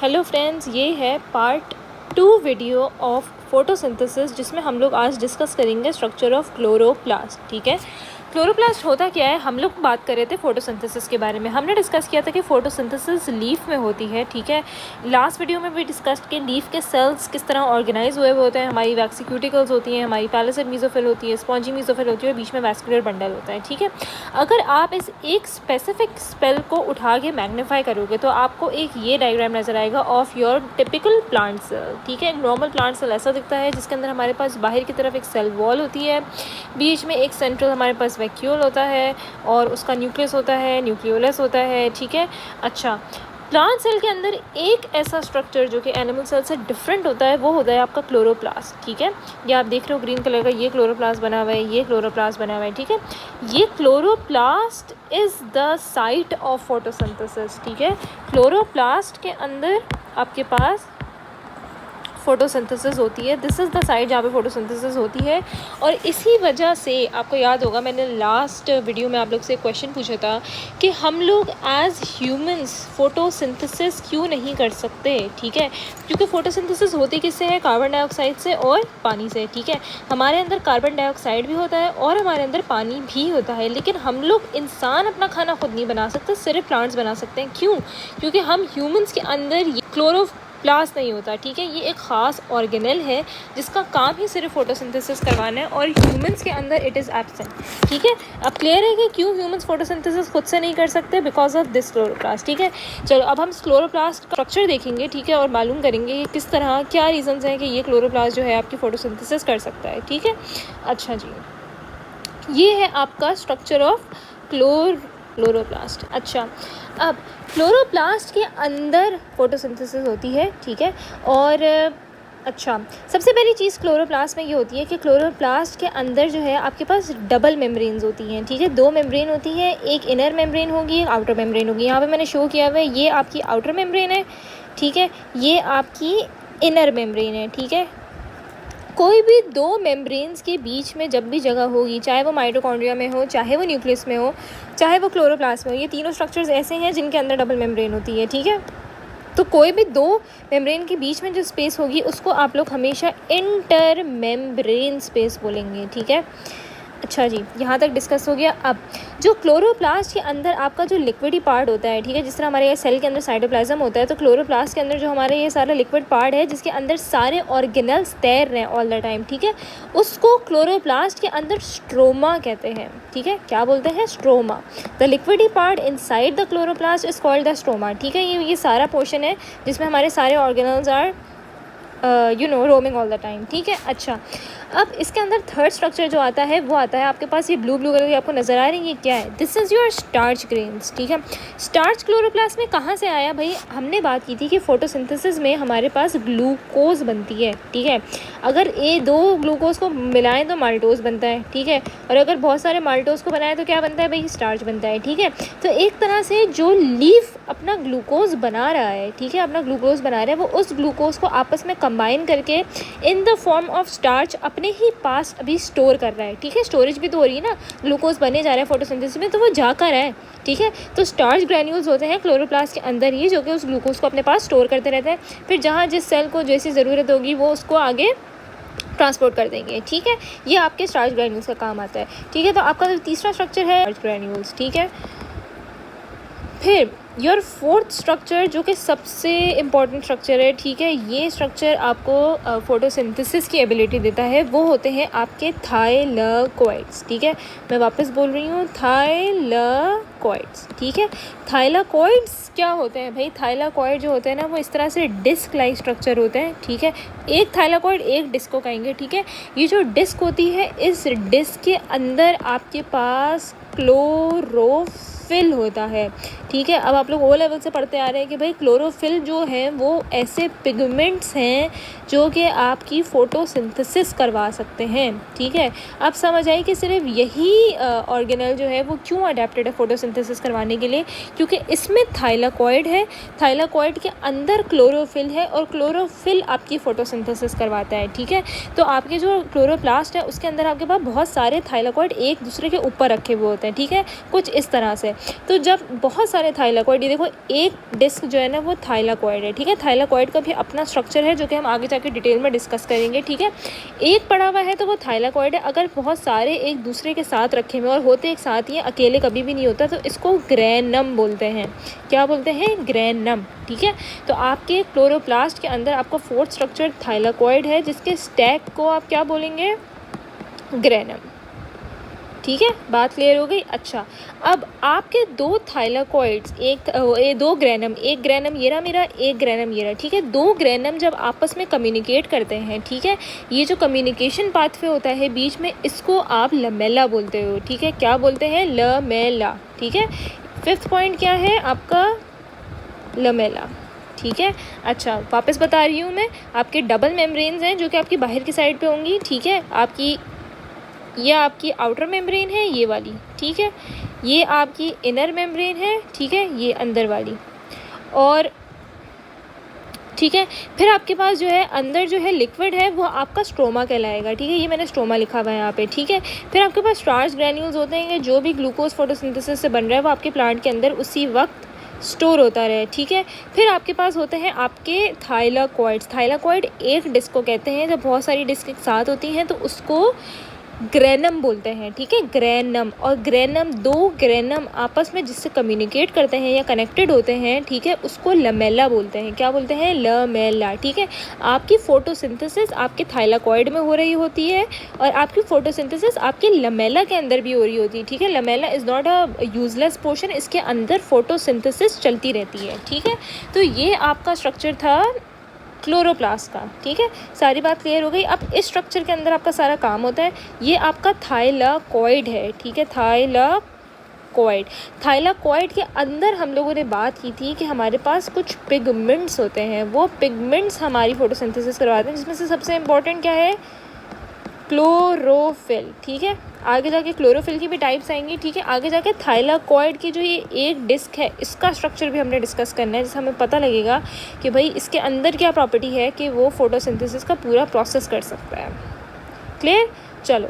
Hello friends, ये है part 2 video of photosynthesis जिसमें हम लोग आज डिस्कस करेंगे स्ट्रक्चर ऑफ क्लोरोप्लास्ट। ठीक है, क्लोरोप्लास्ट होता क्या है, हम लोग बात कर रहे थे फोटोसिंथेसिस के बारे में। हमने डिस्कस किया था कि फोटोसिंथेसिस लीफ में होती है। ठीक है, लास्ट वीडियो में भी डिस्कस कि लीफ के सेल्स किस तरह ऑर्गेनाइज हुए होते हैं। हमारी वैक्सिक्यूटिकल्स होती हैं, हमारी पैलिसेड मेसोफिल होती है, स्पॉन्जी मेसोफिल होती है और बीच में वैस्कुलर बंडल होता है। ठीक है, अगर आप इस एक स्पेसिफिक स्पेल को उठा के मैग्नीफाई करोगे तो आपको एक ये डायग्राम नज़र आएगा of your typical plant cell. ठीक है, नॉर्मल प्लांट सेल ऐसा दिखता है जिसके अंदर हमारे पास बाहर की तरफ एक सेल वॉल होती है, बीच में एक सेंट्रल हमारे पास वैक्यूल होता है और उसका न्यूक्लियस होता है, न्यूक्लियोलस होता है। ठीक है, अच्छा, प्लांट सेल के अंदर एक ऐसा स्ट्रक्चर जो कि एनिमल सेल से डिफरेंट होता है वो होता है आपका क्लोरोप्लास्ट। ठीक है, ये आप देख रहे हो ग्रीन कलर का, ये क्लोरोप्लास्ट बना हुआ है, ये क्लोरोप्लास्ट बना हुआ है। ठीक है, ये chloroplast is the site of photosynthesis. ठीक है, क्लोरोप्लास्ट के अंदर आपके पास फोटोसिंथेसिस होती है। दिस इज़ द साइड जहाँ पे फोटोसिंथेसिस होती है। और इसी वजह से आपको याद होगा मैंने लास्ट वीडियो में आप लोग से क्वेश्चन पूछा था कि हम लोग एज ह्यूमंस फोटोसिंथेसिस क्यों नहीं कर सकते। ठीक है, क्योंकि फोटोसिंथेसिस होती किससे है, कार्बन डाइऑक्साइड से और पानी से। ठीक है, हमारे अंदर कार्बन डाइऑक्साइड भी होता है और हमारे अंदर पानी भी होता है, लेकिन हम लोग इंसान अपना खाना खुद नहीं बना सकते, सिर्फ प्लांट्स बना सकते हैं। क्यों? क्योंकि हम ह्यूमंस के अंदर क्लोरोप्लास्ट नहीं होता। ठीक है, ये एक ख़ास ऑर्गेनेल है जिसका काम ही सिर्फ फोटोसिंथेसिस करवाना है और ह्यूमंस के अंदर इट इज़ एब्सेंट। ठीक है, अब क्लियर है कि क्यों ह्यूमंस फोटोसिंथेसिस खुद से नहीं कर सकते, बिकॉज ऑफ दिस क्लोरोप्लास्ट। ठीक है, चलो अब हम क्लोरोप्लास्ट का स्ट्रक्चर देखेंगे। ठीक है, और मालूम करेंगे कि किस तरह क्या रीजंस हैं कि ये क्लोरोप्लास्ट जो है आपकी फोटोसिंथेसिस कर सकता है। ठीक है, अच्छा जी, ये है आपका स्ट्रक्चर ऑफ क्लोरोप्लास्ट। अच्छा, अब क्लोरोप्लास्ट के अंदर फोटोसिंथेसिस होती है। ठीक है, और अच्छा, सबसे पहली चीज़ क्लोरोप्लास्ट में ये होती है कि क्लोरोप्लास्ट के अंदर जो है आपके पास डबल मेम्ब्रेन्स होती हैं। ठीक है, दो मेम्ब्रेन होती है, एक इनर मेम्ब्रेन होगी, एक आउटर मेम्ब्रेन होगी। यहाँ पे मैंने शो किया हुआ है, ये आपकी आउटर मेम्ब्रेन है। ठीक है, ये आपकी इनर मेम्ब्रेन है। ठीक है, कोई भी दो मेम्ब्रेन्स के बीच में जब भी जगह होगी, चाहे वो माइटोकॉन्ड्रिया में हो, चाहे वो न्यूक्लियस में हो, चाहे वो क्लोरोप्लास्ट में हो, ये तीनों स्ट्रक्चर्स ऐसे हैं जिनके अंदर डबल मेम्ब्रेन होती है। ठीक है, तो कोई भी दो मेम्ब्रेन के बीच में जो स्पेस होगी उसको आप लोग हमेशा इंटर मेम्ब्रेन स्पेस बोलेंगे। ठीक है, अच्छा जी, यहाँ तक डिस्कस हो गया। अब जो क्लोरोप्लास्ट के अंदर आपका जो लिक्विडी पार्ट होता है, ठीक है, जिस तरह हमारे ये सेल के अंदर साइटोप्लाज्म होता है, तो क्लोरोप्लास्ट के अंदर जो हमारे ये सारा लिक्विड पार्ट है जिसके अंदर सारे ऑर्गेनल्स तैर रहे हैं ऑल द टाइम, ठीक है, उसको क्लोरोप्लास्ट के अंदर स्ट्रोमा कहते हैं। ठीक है, क्या बोलते हैं, stroma. The liquidy part inside the chloroplast is called the stroma. ठीक है, ये सारा पोर्शन है जिसमें हमारे सारे organelles are roaming all the time. ठीक है, अच्छा, अब इसके अंदर थर्ड स्ट्रक्चर जो आता है वो आता है आपके पास ये ब्लू कलर की आपको नज़र आ रही है, ये क्या है, this is your starch grains. ठीक है, स्टार्च क्लोरोप्लास्ट में कहाँ से आया भाई, हमने बात की थी कि फोटोसिंथेसिस में हमारे पास ग्लूकोज बनती है। ठीक है, अगर ये दो ग्लूकोज को मिलाएं तो माल्टोज बनता है। ठीक है, और अगर बहुत सारे माल्टोज को बनाएं तो क्या बनता है भाई, स्टार्च बनता है। ठीक है, तो एक तरह से जो लीफ अपना ग्लूकोज बना रहा है, ठीक है, अपना ग्लूकोज बना रहा है, वो उस ग्लूकोज को आपस में कंबाइन करके in the form of starch अपने ही पास अभी स्टोर कर रहा है। ठीक है, स्टोरेज भी तो हो रही है ना, ग्लूकोज बने जा रहा है फोटोसिंथेसिस में, तो वो जाकर है। ठीक है, तो स्टार्च ग्रैन्यूल्स होते हैं क्लोरोप्लास्ट के अंदर ही, जो कि उस ग्लूकोज को अपने पास स्टोर करते रहते हैं, फिर जहाँ जिस सेल को जैसी ज़रूरत होगी वो उसको आगे ट्रांसपोर्ट कर देंगे। ठीक है, ये आपके स्टार्च ग्रैन्यूल्स का काम आता है। ठीक है, तो आपका जो तीसरा स्ट्रक्चर है स्टार्च ग्रैन्यूल्स। ठीक है, फिर योर फोर्थ स्ट्रक्चर जो कि सबसे इम्पॉर्टेंट स्ट्रक्चर है, ठीक है, ये स्ट्रक्चर आपको फोटोसिंथेसिस की एबिलिटी देता है, वो होते हैं आपके थाइलाकोइड्स। ठीक है, मैं वापस बोल रही हूँ, थाइलाकोइड्स। ठीक है, थाइलाकोइड्स क्या होते हैं भाई, थाइलाकोइड जो होते हैं ना वो इस तरह से डिस्क लाइक स्ट्रक्चर होते हैं। ठीक है, एक थाइलाकोइड एक डिस्क को कहेंगे। ठीक है, ये जो डिस्क होती है, इस डिस्क के अंदर आपके पास क्लोरोफिल होता है। ठीक है, अब आप लोग ओ लेवल से पढ़ते आ रहे हैं कि भाई क्लोरोफिल जो है वो ऐसे पिगमेंट्स हैं जो कि आपकी फ़ोटोसिंथेसिस करवा सकते हैं। ठीक है, अब समझ आई कि सिर्फ यही ऑर्गेनल जो है वो क्यों अडेप्टेड है फ़ोटोसिंथेसिस करवाने के लिए, क्योंकि इसमें थाइलाकोइड है, थाइलाकोइड के अंदर क्लोरोफिल है और क्लोरोफिल आपकी फ़ोटोसिंथेसिस करवाता है। ठीक है, तो आपके जो क्लोरोप्लास्ट है उसके अंदर आपके पास बहुत सारे थाइलाकोइड एक दूसरे के ऊपर रखे हुए होते हैं। जाते हैं, ठीक है, कुछ इस तरह से। तो जब बहुत सारे थाइलाकॉइड, ये देखो एक डिस्क जो है ना वो थाइलाकॉइड है, ठीक है। थाइलाकॉइड का भी अपना स्ट्रक्चर है जो कि हम आगे जाके डिटेल में डिस्कस करेंगे, ठीक है। एक पड़ा हुआ है तो वो थाइलाकॉइड है। अगर बहुत सारे एक दूसरे के साथ रखे हुए और होते एक साथ ही, अकेले कभी भी नहीं होता, तो इसको ग्रैनम बोलते हैं। क्या बोलते हैं? ग्रैनम, ठीक है। तो आपके क्लोरोप्लास्ट के अंदर आपका फोर्थ स्ट्रक्चर थाइलाकॉइड है, जिसके स्टैक को आप क्या बोलेंगे? ग्रैनम, ठीक है। बात क्लियर हो गई? अच्छा, अब आपके दो थाइलाकॉइड्स, दो ग्रैनम, एक ग्रैनम ये रहा मेरा, एक ग्रैनम ये रहा, ठीक है। दो ग्रैनम जब आपस में कम्युनिकेट करते हैं, ठीक है, ये जो कम्युनिकेशन पाथवे होता है बीच में, इसको आप लमेला बोलते हो, ठीक है। क्या बोलते हैं? लमेला, ठीक है। फिफ्थ पॉइंट क्या है आपका? लमेला, ठीक है। अच्छा, वापस बता रही हूँ मैं, आपके डबल मेम्ब्रेन्स हैं जो कि आपकी बाहर की साइड पे होंगी, ठीक है। ये आपकी आउटर मेम्ब्रेन है, ये वाली, ठीक है। ये आपकी इनर मेम्ब्रेन है, ठीक है, ये अंदर वाली। और ठीक है, फिर आपके पास जो है अंदर जो है लिक्विड है वो आपका स्ट्रोमा कहलाएगा, ठीक है। ये मैंने स्ट्रोमा लिखा हुआ है यहाँ पे, ठीक है। फिर आपके पास स्टार्च ग्रैन्यूल्स होते हैं, जो भी ग्लूकोज फोटोसिंथेसिस से बन रहा है वो आपके प्लांट के अंदर उसी वक्त स्टोर होता रहे, ठीक है। फिर आपके पास होते हैं आपके थाइलाकॉइड्स। थाइलाकॉइड एक डिस्क को कहते हैं, जब बहुत सारी डिस्क एक साथ होती हैं तो उसको ग्रैनम बोलते हैं, ठीक है, ग्रैनम। और ग्रैनम, दो ग्रैनम आपस में जिससे कम्युनिकेट करते हैं या कनेक्टेड होते हैं, ठीक है, उसको लमेला बोलते हैं। क्या बोलते हैं? लमेला, ठीक है। आपकी फोटोसिंथेसिस आपके थाइलाकॉइड में हो रही होती है और आपकी फोटोसिंथेसिस आपके लमेला के अंदर भी हो रही होती है, ठीक है। Lamela is not a useless portion, इसके अंदर फोटोसिंथेसिस चलती रहती है, ठीक है। तो ये आपका स्ट्रक्चर था क्लोरोप्लास्ट का, ठीक है। सारी बात क्लियर हो गई। अब इस स्ट्रक्चर के अंदर आपका सारा काम होता है। ये आपका थाइलाकॉइड है, ठीक है, थाइलाकॉइड। थाइलाकॉइड के अंदर हम लोगों ने बात की थी कि हमारे पास कुछ पिगमेंट्स होते हैं, वो पिगमेंट्स हमारी फोटोसिंथेसिस करवाते हैं, जिसमें से सबसे इम्पॉर्टेंट क्या है? क्लोरोफिल, ठीक है। आगे जाके क्लोरोफिल की भी टाइप्स आएंगी, ठीक है। आगे जाके थाइलाकॉइड की जो ये एक डिस्क है, इसका स्ट्रक्चर भी हमने डिस्कस करना है, जिससे हमें पता लगेगा कि भाई इसके अंदर क्या प्रॉपर्टी है कि वो फोटोसिंथेसिस का पूरा प्रोसेस कर सकता है। क्लियर? चलो